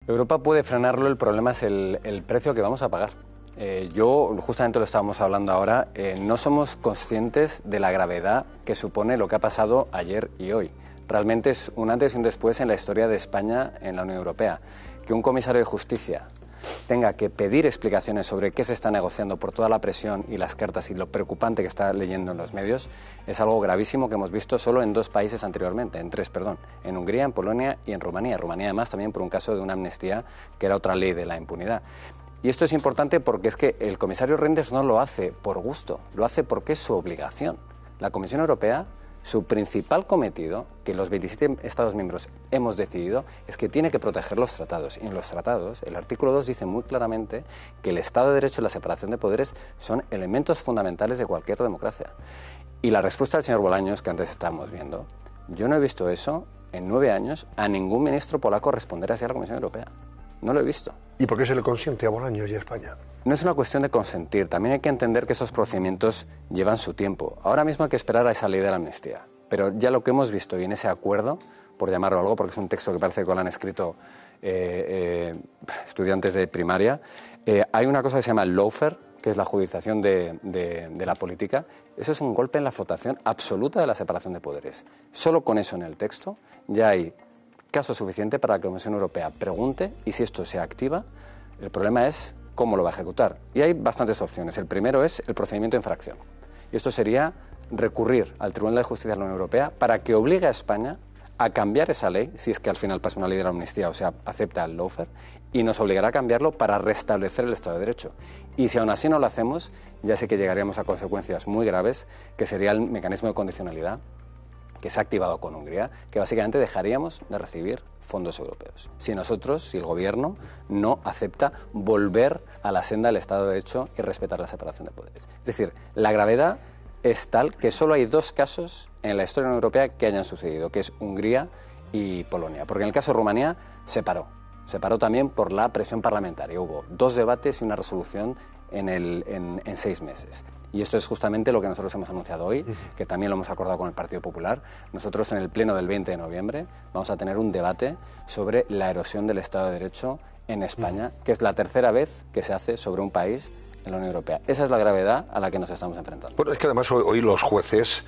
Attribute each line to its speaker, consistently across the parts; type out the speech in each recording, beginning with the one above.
Speaker 1: Europa puede frenarlo, el problema es el precio que vamos a pagar. Yo, justamente lo estábamos hablando ahora, no somos conscientes de la gravedad que supone lo que ha pasado ayer y hoy. Realmente es un antes y un después en la historia de España en la Unión Europea. Que un comisario de Justicia tenga que pedir explicaciones sobre qué se está negociando por toda la presión y las cartas y lo preocupante que está leyendo en los medios es algo gravísimo que hemos visto solo en dos países anteriormente, en tres, perdón, en Hungría, en Polonia y en Rumanía. Rumanía además también por un caso de una amnistía que era otra ley de la impunidad. Y esto es importante porque es que el comisario Reynders no lo hace por gusto, lo hace porque es su obligación. La Comisión Europea, su principal cometido, que los 27 Estados miembros hemos decidido, es que tiene que proteger los tratados. Y en los tratados, el artículo 2 dice muy claramente que el Estado de Derecho y la separación de poderes son elementos fundamentales de cualquier democracia. Y la respuesta del señor Bolaños, que antes estábamos viendo, yo no he visto eso en 9 años a ningún ministro polaco responder así a la Comisión Europea. No lo he visto.
Speaker 2: ¿Y por qué se le consiente a Bolaños y a España?
Speaker 1: No es una cuestión de consentir, también hay que entender que esos procedimientos llevan su tiempo. Ahora mismo hay que esperar a esa ley de la amnistía, pero ya lo que hemos visto y en ese acuerdo, por llamarlo algo, porque es un texto que parece que lo han escrito estudiantes de primaria, hay una cosa que se llama el lawfare, que es la judicialización de la política. Eso es un golpe en la flotación absoluta de la separación de poderes. Solo con eso en el texto ya hay caso suficiente para que la Comisión Europea pregunte y si esto se activa, el problema es cómo lo va a ejecutar. Y hay bastantes opciones. El primero es el procedimiento de infracción. Y esto sería recurrir al Tribunal de Justicia de la Unión Europea para que obligue a España a cambiar esa ley, si es que al final pasa una ley de la amnistía, o sea, acepta el lawfare, y nos obligará a cambiarlo para restablecer el Estado de Derecho. Y si aún así no lo hacemos, ya sé que llegaríamos a consecuencias muy graves, que sería el mecanismo de condicionalidad, que se ha activado con Hungría, que básicamente dejaríamos de recibir fondos europeos. Si el gobierno no acepta volver a la senda del Estado de Derecho y respetar la separación de poderes. Es decir, la gravedad es tal que solo hay 2 casos en la historia de la Unión Europea que hayan sucedido, que es Hungría y Polonia. Porque en el caso de Rumanía se paró también por la presión parlamentaria. Hubo 2 debates y una resolución en 6 meses. Y esto es justamente lo que nosotros hemos anunciado hoy, que también lo hemos acordado con el Partido Popular. Nosotros en el pleno del 20 de noviembre vamos a tener un debate sobre la erosión del Estado de Derecho en España, que es la 3ª vez que se hace sobre un país en la Unión Europea. Esa es la gravedad a la que nos estamos enfrentando.
Speaker 2: Bueno, es que además hoy los jueces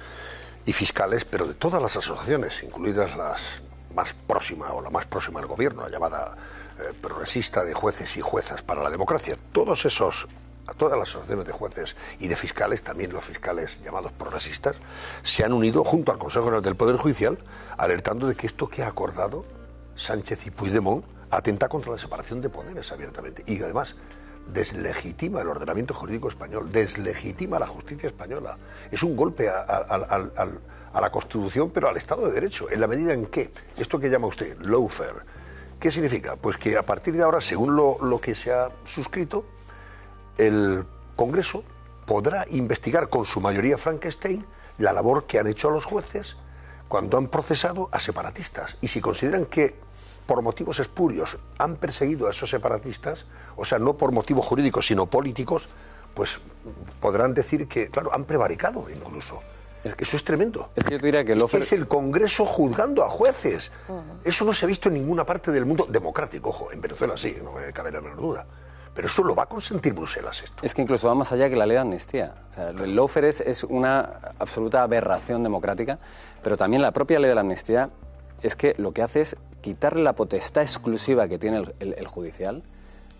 Speaker 2: y fiscales, pero de todas las asociaciones, incluidas las más próximas o la más próxima al gobierno, la llamada progresista de jueces y juezas para la democracia, todas las asociaciones de jueces y de fiscales, también los fiscales llamados progresistas, se han unido junto al Consejo General del Poder Judicial alertando de que esto que ha acordado Sánchez y Puigdemont atenta contra la separación de poderes abiertamente y además deslegitima el ordenamiento jurídico español, deslegitima la justicia española. Es un golpe a la Constitución, pero al Estado de Derecho, en la medida en que, esto que llama usted, lawfare, ¿qué significa? Pues que a partir de ahora, según lo que se ha suscrito, el Congreso podrá investigar con su mayoría Frankenstein la labor que han hecho los jueces cuando han procesado a separatistas. Y si consideran que por motivos espurios han perseguido a esos separatistas, o sea, no por motivos jurídicos sino políticos, pues podrán decir que, claro, han prevaricado incluso. Es que eso es tremendo.
Speaker 1: Es que yo diría que
Speaker 2: es el Congreso juzgando a jueces. Eso no se ha visto en ninguna parte del mundo democrático. Ojo, en Venezuela sí, no me cabe la menor duda. Pero eso lo va a consentir Bruselas, esto.
Speaker 1: Es que incluso va más allá que la ley de amnistía. O sea, el lawfare es una absoluta aberración democrática, pero también la propia ley de la amnistía es que lo que hace es quitarle la potestad exclusiva que tiene el judicial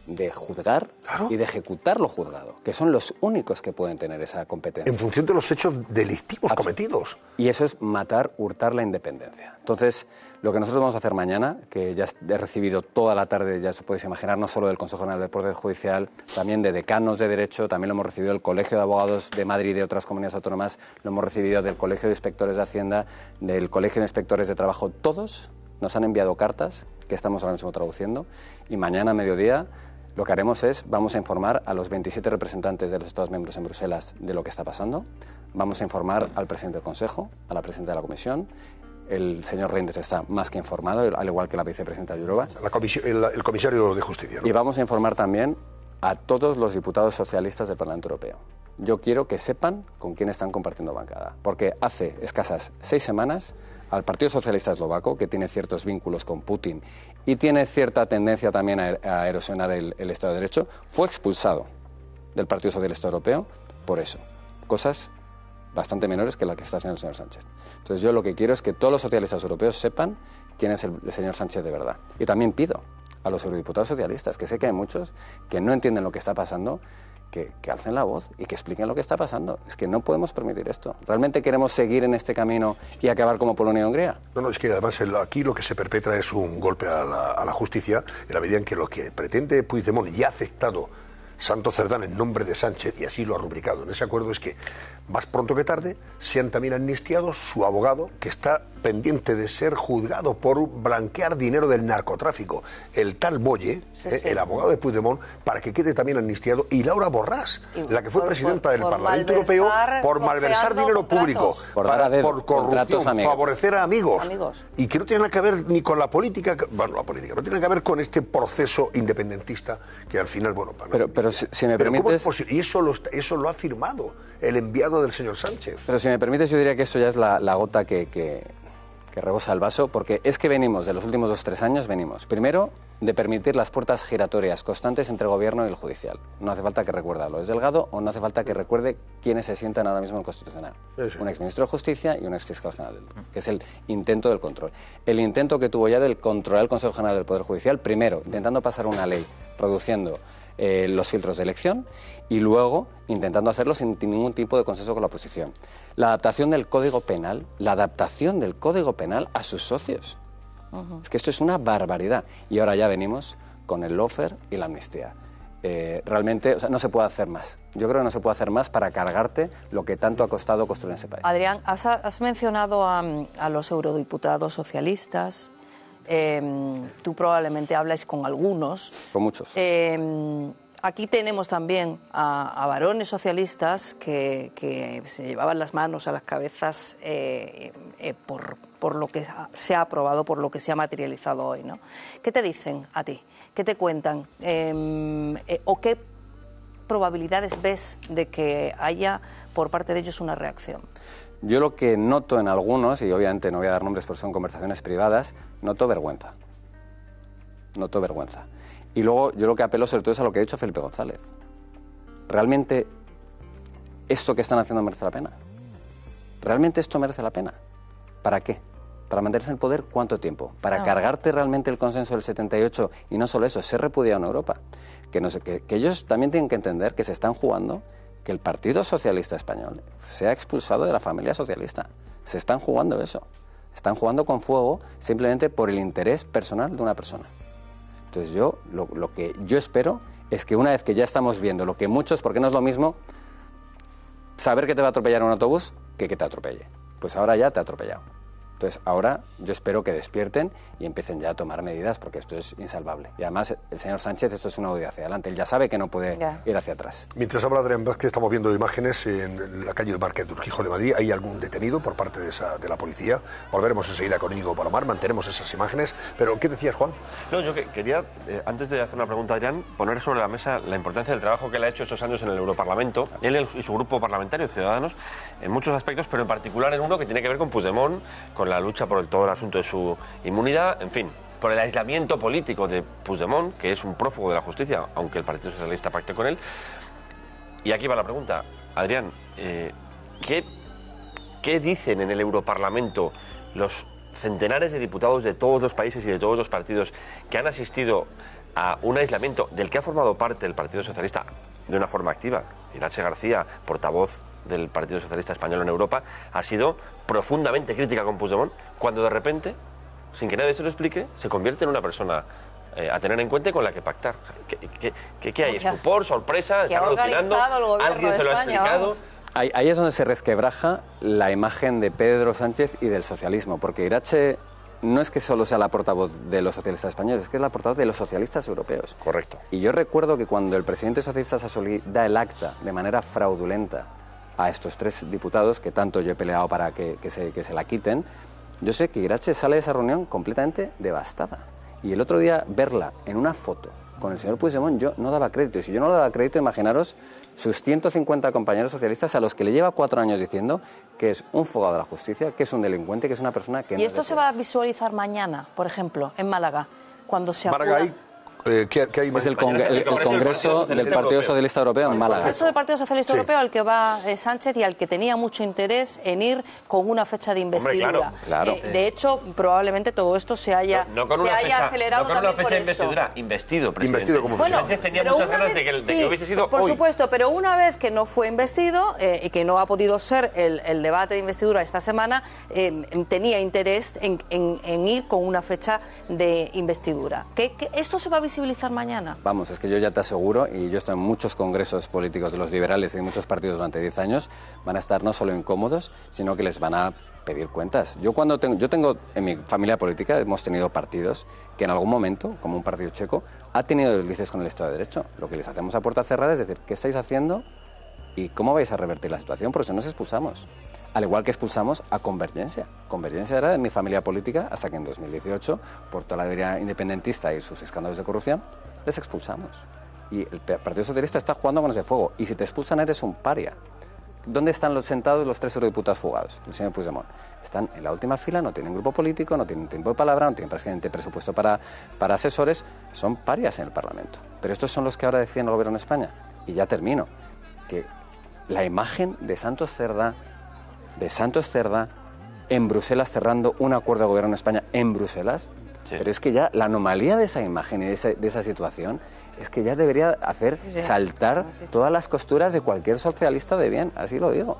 Speaker 1: de juzgar y de ejecutar lo juzgado, que son los únicos que pueden tener esa competencia.
Speaker 2: En función de los hechos delictivos cometidos.
Speaker 1: Y eso es matar, hurtar la independencia. Entonces, lo que nosotros vamos a hacer mañana, que ya he recibido toda la tarde, ya os podéis imaginar, no solo del Consejo General del Poder Judicial, también de decanos de Derecho, también lo hemos recibido del Colegio de Abogados de Madrid y de otras comunidades autónomas, lo hemos recibido del Colegio de Inspectores de Hacienda, del Colegio de Inspectores de Trabajo, todos nos han enviado cartas que estamos ahora mismo traduciendo y mañana a mediodía lo que haremos es, vamos a informar a los 27 representantes de los Estados miembros en Bruselas de lo que está pasando, vamos a informar al presidente del Consejo, a la presidenta de la Comisión, el señor Reynders está más que informado, al igual que la vicepresidenta Jourová.
Speaker 2: El comisario de Justicia, ¿no?
Speaker 1: Y vamos a informar también a todos los diputados socialistas del Parlamento Europeo. Yo quiero que sepan con quién están compartiendo bancada, porque hace escasas 6 semanas al Partido Socialista Eslovaco, que tiene ciertos vínculos con Putin y tiene cierta tendencia también a erosionar el Estado de Derecho, fue expulsado del Partido Socialista Europeo por eso. Cosas bastante menores que las que está haciendo el señor Sánchez. Entonces yo lo que quiero es que todos los socialistas europeos sepan quién es el señor Sánchez de verdad. Y también pido a los eurodiputados socialistas, que sé que hay muchos que no entienden lo que está pasando, que alcen la voz y que expliquen lo que está pasando. Es que no podemos permitir esto. ¿Realmente queremos seguir en este camino y acabar como Polonia y Hungría?
Speaker 2: No, es que además aquí lo que se perpetra es un golpe a la justicia, en la medida en que lo que pretende Puigdemont y ha aceptado Santos Cerdán en nombre de Sánchez, y así lo ha rubricado en ese acuerdo, es que más pronto que tarde sean también amnistiados su abogado, que está pendiente de ser juzgado por blanquear dinero del narcotráfico, el tal Boye, el abogado de Puigdemont, para que quede también amnistiado, y Laura Borràs, la que fue presidenta del Parlamento Europeo, por malversar dinero público, por corrupción, favorecer a amigos, y que no tiene nada que ver ni con la política, bueno, la política, no tiene nada que ver con este proceso independentista que al final, bueno...
Speaker 1: Pero si me permites...
Speaker 2: Y eso lo ha firmado el enviado del señor Sánchez.
Speaker 1: Pero si me permites, yo diría que eso ya es la gota que rebosa el vaso, porque es que venimos, de los últimos 2 o 3 años, primero, de permitir las puertas giratorias constantes entre el Gobierno y el Judicial. No hace falta que recuerde a Lois Delgado o no hace falta que recuerde quiénes se sientan ahora mismo en el Constitucional. Sí. Un exministro de Justicia y un exfiscal general, que es el intento del control. El intento que tuvo ya del controlar el Consejo General del Poder Judicial, primero, intentando pasar una ley reduciendo los filtros de elección y luego intentando hacerlo sin ningún tipo de consenso con la oposición. La adaptación del Código Penal a sus socios. Es que esto es una barbaridad. Y ahora ya venimos con el lawfare y la amnistía. Realmente, o sea, no se puede hacer más. Yo creo que no se puede hacer más para cargarte lo que tanto ha costado construir en ese país.
Speaker 3: Adrián, has mencionado a los eurodiputados socialistas. Tú probablemente hablas con algunos.
Speaker 1: Con muchos.
Speaker 3: Aquí tenemos también a varones socialistas que se llevaban las manos a las cabezas por lo que se ha aprobado, por lo que se ha materializado hoy, ¿no? ¿Qué te dicen a ti? ¿Qué te cuentan? ¿O qué probabilidades ves de que haya por parte de ellos una reacción?
Speaker 1: Yo lo que noto en algunos, y obviamente no voy a dar nombres porque son conversaciones privadas, noto vergüenza. Noto vergüenza. Y luego yo lo que apelo sobre todo es a lo que ha dicho Felipe González. ¿Realmente esto que están haciendo merece la pena? ¿Realmente esto merece la pena? ¿Para qué? ¿Para mantenerse en el poder cuánto tiempo? ¿Para cargarte realmente el consenso del 78 y no solo eso, ser repudiado en Europa? Que ellos también tienen que entender que se están jugando que el Partido Socialista Español sea expulsado de la familia socialista. Se están jugando eso. Están jugando con fuego simplemente por el interés personal de una persona. Entonces yo, lo que yo espero es que una vez que ya estamos viendo lo que muchos, porque no es lo mismo saber que te va a atropellar un autobús que te atropelle. Pues ahora ya te ha atropellado. Entonces ahora yo espero que despierten y empiecen ya a tomar medidas porque esto es insalvable. Y además el señor Sánchez, esto es una huida hacia adelante. Él ya sabe que no puede ir hacia atrás.
Speaker 2: Mientras habla Adrián Vázquez, estamos viendo imágenes en la calle del Marqués de Urquijo de Madrid. ¿Hay algún detenido por parte de la policía? Volveremos enseguida con Íñigo Palomar, mantenemos esas imágenes. Pero, ¿qué decías, Juan?
Speaker 4: No, yo quería, antes de hacer una pregunta a Adrián, poner sobre la mesa la importancia del trabajo que él ha hecho estos años en el Europarlamento, él y su grupo parlamentario, Ciudadanos, en muchos aspectos, pero en particular en uno que tiene que ver con Puigdemont, con la lucha por todo el asunto de su inmunidad, en fin, por el aislamiento político de Puigdemont, que es un prófugo de la justicia, aunque el Partido Socialista pacte con él. Y aquí va la pregunta. Adrián, ¿qué dicen en el Europarlamento los centenares de diputados de todos los países y de todos los partidos que han asistido a un aislamiento del que ha formado parte el Partido Socialista de una forma activa? Iratxe García, portavoz del Partido Socialista Español en Europa, ha sido profundamente crítica con Puigdemont, cuando de repente, sin que nadie se lo explique, se convierte en una persona a tener en cuenta y con la que pactar. ¿Qué hay? ¿Estupor? ¿Sorpresa? ¿Están alucinando? ¿Alguien se lo ha explicado?
Speaker 1: Ahí es donde se resquebraja la imagen de Pedro Sánchez y del socialismo, porque Iratxe no es que solo sea la portavoz de los socialistas españoles, es que es la portavoz de los socialistas europeos.
Speaker 4: Correcto.
Speaker 1: Y yo recuerdo que cuando el presidente socialista Sassoli da el acta de manera fraudulenta a estos 3 diputados, que tanto yo he peleado para que se la quiten, yo sé que Iratxe sale de esa reunión completamente devastada. Y el otro día verla en una foto con el señor Puigdemont, yo no daba crédito. Y si yo no le daba crédito, imaginaros sus 150 compañeros socialistas a los que le lleva 4 años diciendo que es un fugado de la justicia, que es un delincuente, que es una persona que no...
Speaker 3: ¿Y esto se va a visualizar mañana, por ejemplo, en Málaga? cuando se
Speaker 2: Maragall, ¿qué hay más?
Speaker 1: Es el Congreso del Partido Socialista Europeo en Málaga.
Speaker 3: El Congreso del Partido Socialista Europeo al que va Sánchez y al que tenía mucho interés en ir con una fecha de investidura.
Speaker 4: Hombre,
Speaker 1: claro.
Speaker 3: De hecho, probablemente todo esto se haya, acelerado
Speaker 4: no con una
Speaker 3: también
Speaker 4: fecha de
Speaker 3: por eso.
Speaker 4: investidura, investido, presidente.
Speaker 2: Investido como
Speaker 3: Bueno,
Speaker 4: Sánchez tenía
Speaker 3: pero
Speaker 4: muchas
Speaker 3: una
Speaker 4: ganas
Speaker 3: vez-
Speaker 4: de que hubiese sido
Speaker 3: por
Speaker 4: hoy.
Speaker 3: supuesto, pero una vez que no fue investido y que no ha podido ser el debate de investidura esta semana, tenía interés en ir con una fecha de investidura. ¿Que esto se va a visibilizar mañana?
Speaker 1: Vamos, es que yo ya te aseguro, y yo estoy en muchos congresos políticos de los liberales y de muchos partidos durante 10 años, van a estar no solo incómodos, sino que les van a pedir cuentas. Yo tengo en mi familia política, hemos tenido partidos que en algún momento, como un partido checo, ha tenido deslices con el Estado de Derecho. Lo que les hacemos a puerta cerrada es decir, ¿qué estáis haciendo y cómo vais a revertir la situación? Por eso nos expulsamos. Al igual que expulsamos a Convergencia. Convergencia era de mi familia política hasta que en 2018, por toda la teoría independentista y sus escándalos de corrupción, les expulsamos. Y el Partido Socialista está jugando con ese fuego. Y si te expulsan eres un paria. ¿Dónde están los sentados los 3 eurodiputados fugados? El señor Puigdemont. Están en la última fila, no tienen grupo político, no tienen tiempo de palabra, no tienen presupuesto para asesores. Son parias en el Parlamento. Pero estos son los que ahora deciden el gobierno en España. Y ya termino. Que la imagen de Santos Cerda en Bruselas cerrando un acuerdo de gobierno en España en Bruselas. Sí. Pero es que ya la anomalía de esa imagen y de esa situación es que ya debería hacer saltar todas las costuras de cualquier socialista de bien, así lo digo.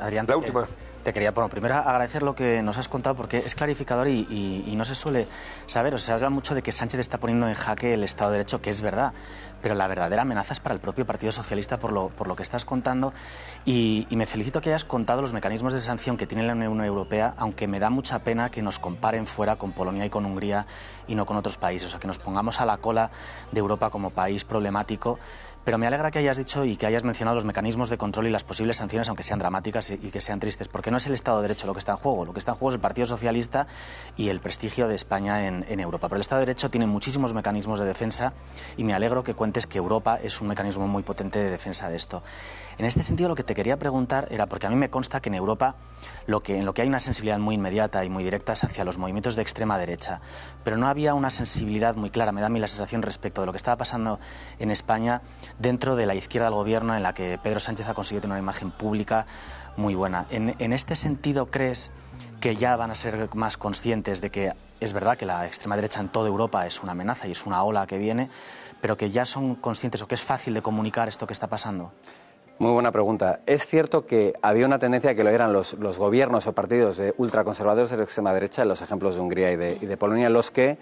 Speaker 5: Adrián,
Speaker 2: la última.
Speaker 5: Te quería, primero agradecer lo que nos has contado porque es clarificador y no se suele saber. O sea, se habla mucho de que Sánchez está poniendo en jaque el Estado de Derecho, que es verdad, pero la verdadera amenaza es para el propio Partido Socialista por lo que estás contando y me felicito que hayas contado los mecanismos de sanción que tiene la Unión Europea, aunque me da mucha pena que nos comparen fuera con Polonia y con Hungría y no con otros países, o sea, que nos pongamos a la cola de Europa como país problemático. Pero me alegra que hayas dicho y que hayas mencionado los mecanismos de control y las posibles sanciones, aunque sean dramáticas y que sean tristes, porque no es el Estado de Derecho lo que está en juego. Lo que está en juego es el Partido Socialista y el prestigio de España en Europa. Pero el Estado de Derecho tiene muchísimos mecanismos de defensa y me alegro que cuentes que Europa es un mecanismo muy potente de defensa de esto. En este sentido, lo que te quería preguntar era, porque a mí me consta que en Europa en lo que hay una sensibilidad muy inmediata y muy directa es hacia los movimientos de extrema derecha, pero no había una sensibilidad muy clara, me da a mí la sensación, respecto de lo que estaba pasando en España dentro de la izquierda del gobierno, en la que Pedro Sánchez ha conseguido tener una imagen pública muy buena. En este sentido, ¿crees que ya van a ser más conscientes de que es verdad que la extrema derecha en toda Europa es una amenaza y es una ola que viene, pero que ya son conscientes o que es fácil de comunicar esto que está pasando?
Speaker 1: Muy buena pregunta. Es cierto que había una tendencia que lo eran los gobiernos o partidos de ultraconservadores de la extrema derecha, los ejemplos de Hungría y de Polonia, los que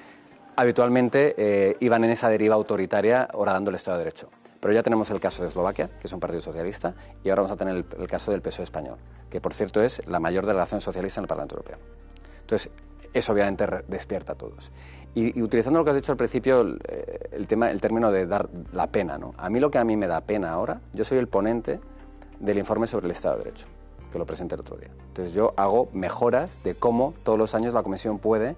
Speaker 1: habitualmente iban en esa deriva autoritaria horadando el Estado de Derecho. Pero ya tenemos el caso de Eslovaquia, que es un partido socialista, y ahora vamos a tener el caso del PSOE español, que por cierto es la mayor delegación socialista en el Parlamento Europeo. Entonces, eso obviamente despierta a todos. Y utilizando lo que has dicho al principio, el término de dar la pena, ¿no? A mí me da pena ahora, yo soy el ponente del informe sobre el Estado de Derecho, que lo presenté el otro día. Entonces yo hago mejoras de cómo todos los años la Comisión puede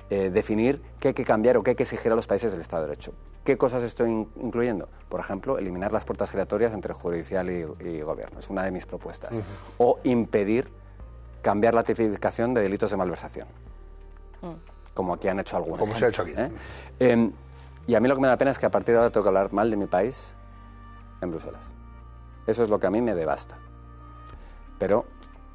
Speaker 1: definir qué hay que cambiar o qué hay que exigir a los países del Estado de Derecho. ¿Qué cosas estoy incluyendo? Por ejemplo, eliminar las puertas giratorias entre judicial y gobierno, es una de mis propuestas. O impedir cambiar la tipificación de delitos de malversación. Como aquí han hecho algunos.
Speaker 2: Como se ha hecho aquí.
Speaker 1: Y a mí lo que me da pena es que a partir de ahora tengo que hablar mal de mi país en Bruselas. Eso es lo que a mí me devasta. Pero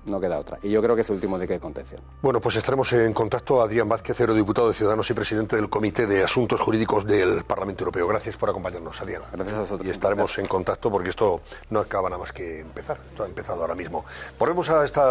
Speaker 1: no queda otra. Y yo creo que es el último dique de contención.
Speaker 2: Bueno, pues estaremos en contacto. Adrián Vázquez, eurodiputado de Ciudadanos y presidente del Comité de Asuntos Jurídicos del Parlamento Europeo. Gracias por acompañarnos, Adrián.
Speaker 1: Gracias a vosotros.
Speaker 2: Y estaremos en contacto porque esto no acaba nada más que empezar. Esto ha empezado ahora mismo. Volvemos a esta